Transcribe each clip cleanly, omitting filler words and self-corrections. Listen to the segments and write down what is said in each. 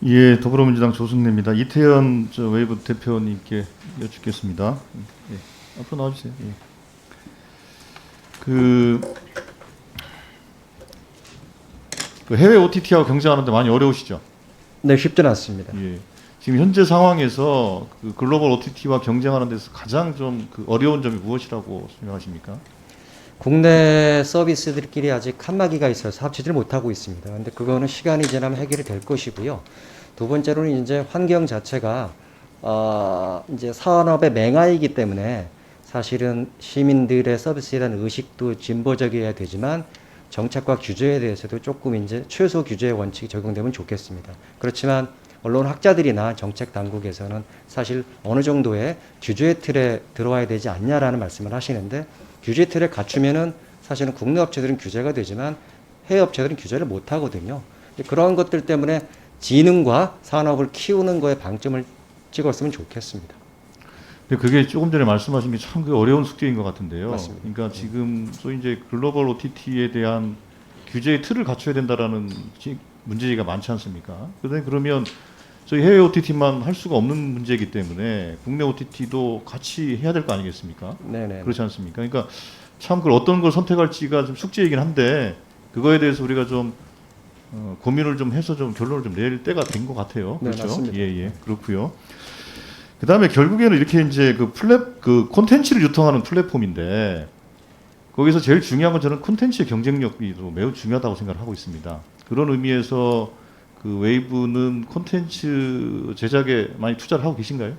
예, 더불어민주당 조승래입니다. 이태현 웨이브 대표님께 여쭙겠습니다. 예, 앞으로 나와주세요. 예. 그 해외 OTT하고 경쟁하는데 많이 어려우시죠? 네, 쉽지는 않습니다. 예. 지금 현재 상황에서 그 글로벌 OTT와 경쟁하는 데서 가장 좀 그 어려운 점이 무엇이라고 생각하십니까? 국내 서비스들끼리 아직 칸막이가 있어서 합치지를 못하고 있습니다. 근데 그거는 시간이 지나면 해결이 될 것이고요. 두 번째로는 이제 환경 자체가 이제 산업의 맹아이기 때문에 사실은 시민들의 서비스에 대한 의식도 진보적이어야 되지만 정책과 규제에 대해서도 조금 이제 최소 규제의 원칙이 적용되면 좋겠습니다. 그렇지만 언론 학자들이나 정책 당국에서는 사실 어느 정도의 규제 틀에 들어와야 되지 않냐라는 말씀을 하시는데 규제 틀에 갖추면은 사실은 국내 업체들은 규제가 되지만 해외 업체들은 규제를 못 하거든요. 그런 것들 때문에 지능과 산업을 키우는 거에 방점을 찍었으면 좋겠습니다. 근데 그게 조금 전에 말씀하신 게 참 어려운 숙제인 것 같은데요. 맞습니다. 그러니까 지금 소위 이제 글로벌 OTT에 대한 규제의 틀을 갖춰야 된다라는 문제가 많지 않습니까? 그러면 저희 해외 OTT만 할 수가 없는 문제이기 때문에 국내 OTT도 같이 해야 될 거 아니겠습니까? 네네. 그렇지 않습니까? 그러니까 참 그걸 어떤 걸 선택할지가 좀 숙제이긴 한데 그거에 대해서 우리가 좀 고민을 좀 해서 좀 결론을 좀 낼 때가 된 것 같아요. 네, 그렇죠? 맞습니다. 예, 그렇고요. 그다음에 결국에는 이렇게 이제 그 콘텐츠를 유통하는 플랫폼인데 거기서 제일 중요한 건 저는 콘텐츠의 경쟁력이 매우 중요하다고 생각을 하고 있습니다. 그런 의미에서 그 웨이브는 콘텐츠 제작에 많이 투자를 하고 계신가요?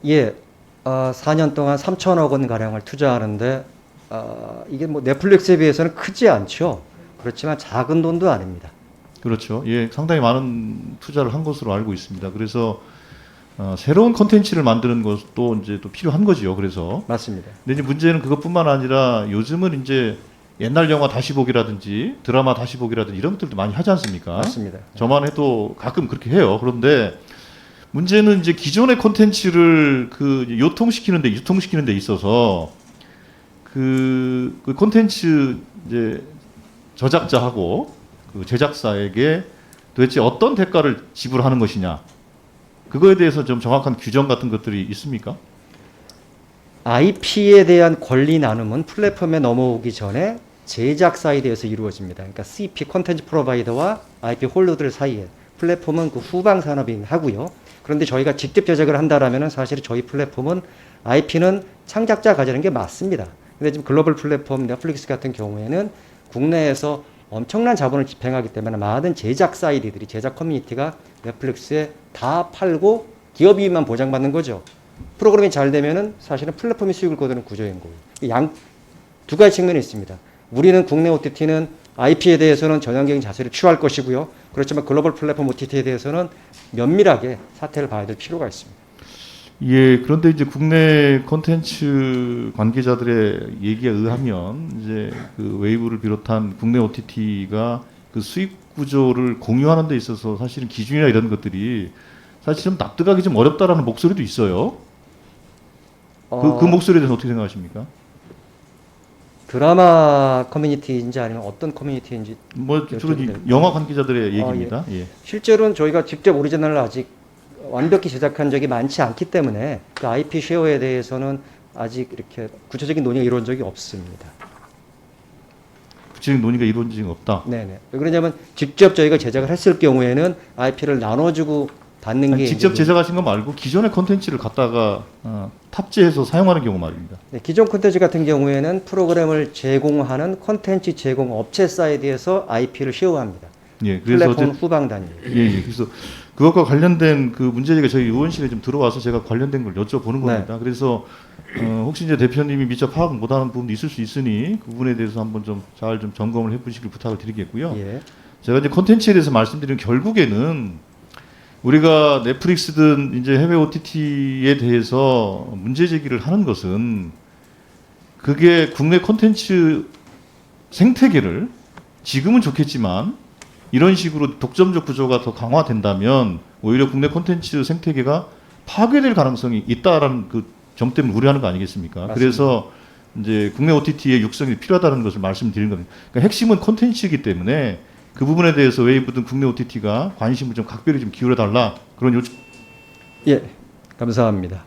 예, 4년 동안 3천억 원 가량을 투자하는데 이게 뭐 넷플릭스에 비해서는 크지 않죠. 그렇지만 작은 돈도 아닙니다. 그렇죠. 예, 상당히 많은 투자를 한 것으로 알고 있습니다. 그래서 새로운 콘텐츠를 만드는 것도 이제 또 필요한 거지요. 그래서 맞습니다. 근데 이제 문제는 그것뿐만 아니라 요즘은 이제 옛날 영화 다시 보기라든지 드라마 다시 보기라든지 이런 것들도 많이 하지 않습니까? 맞습니다. 저만 해도 가끔 그렇게 해요. 그런데 문제는 이제 기존의 콘텐츠를 그 유통시키는 데 있어서 그 콘텐츠 이제 저작자하고 그 제작사에게 도대체 어떤 대가를 지불하는 것이냐. 그거에 대해서 좀 정확한 규정 같은 것들이 있습니까? IP에 대한 권리 나눔은 플랫폼에 넘어오기 전에 제작 사이드에서 이루어집니다. 그러니까 CP 콘텐츠 프로바이더와 IP 홀더들 사이에 플랫폼은 그 후방 산업이 하고요. 그런데 저희가 직접 제작을 한다라면은 사실 저희 플랫폼은 IP는 창작자 가지는 게 맞습니다. 근데 지금 글로벌 플랫폼 넷플릭스 같은 경우에는 국내에서 엄청난 자본을 집행하기 때문에 많은 제작 사이드들이 제작 커뮤니티가 넷플릭스에 다 팔고 기업 이익만 보장받는 거죠. 프로그램이 잘 되면은 사실은 플랫폼이 수익을 거두는 구조인 거예요. 두 가지 측면이 있습니다. 우리는 국내 OTT는 IP에 대해서는 전형적인 자세를 취할 것이고요. 그렇지만 글로벌 플랫폼 OTT에 대해서는 면밀하게 사태를 봐야 될 필요가 있습니다. 예, 그런데 이제 국내 콘텐츠 관계자들의 얘기에 의하면 이제 그 웨이브를 비롯한 국내 OTT가 그 수익 구조를 공유하는 데 있어서 사실은 기준이나 이런 것들이 사실 좀 납득하기 좀 어렵다라는 목소리도 있어요. 그 목소리에 대해서 어떻게 생각하십니까? 드라마 커뮤니티인지 아니면 어떤 커뮤니티인지 뭐 주로 영화 관계자들의 얘기입니다. 예. 예. 실제로는 저희가 직접 오리지널을 아직 완벽히 제작한 적이 많지 않기 때문에 그 IP 쉐어에 대해서는 아직 이렇게 구체적인 논의가 이루어진 적이 없습니다. 구체적인 논의가 이루어진 적이 없다. 네네. 왜 그러냐면 직접 저희가 제작을 했을 경우에는 IP를 나눠주고 받는 게 직접 제작하신 거 말고 기존의 콘텐츠를 갖다가 탑재해서 사용하는 경우 말입니다. 네, 기존 콘텐츠 같은 경우에는 프로그램을 제공하는 콘텐츠 제공 업체 사이드에서 IP를 쉐어합니다. 예, 그래서 플랫폼 후방 단위. 예. 그래서 그것과 관련된 그 문제제기가 저희 의원실에 좀 들어와서 제가 관련된 걸 여쭤보는 겁니다. 그래서 혹시 이제 대표님이 미처 파악 못하는 부분도 있을 수 있으니 그 부분에 대해서 한번 좀 잘 좀 점검을 해보시길 부탁을 드리겠고요. 예. 제가 이제 콘텐츠에 대해서 말씀드리는 결국에는 우리가 넷플릭스든 이제 해외 OTT에 대해서 문제 제기를 하는 것은 그게 국내 콘텐츠 생태계를 지금은 좋겠지만 이런 식으로 독점적 구조가 더 강화된다면 오히려 국내 콘텐츠 생태계가 파괴될 가능성이 있다라는 그 점 때문에 우려하는 거 아니겠습니까? 맞습니다. 그래서 이제 국내 OTT의 육성이 필요하다는 것을 말씀드리는 겁니다. 그러니까 핵심은 콘텐츠이기 때문에 그 부분에 대해서 웨이브든 국내 OTT가 관심을 좀 각별히 좀 기울여 달라 그런 요청. 예, 감사합니다.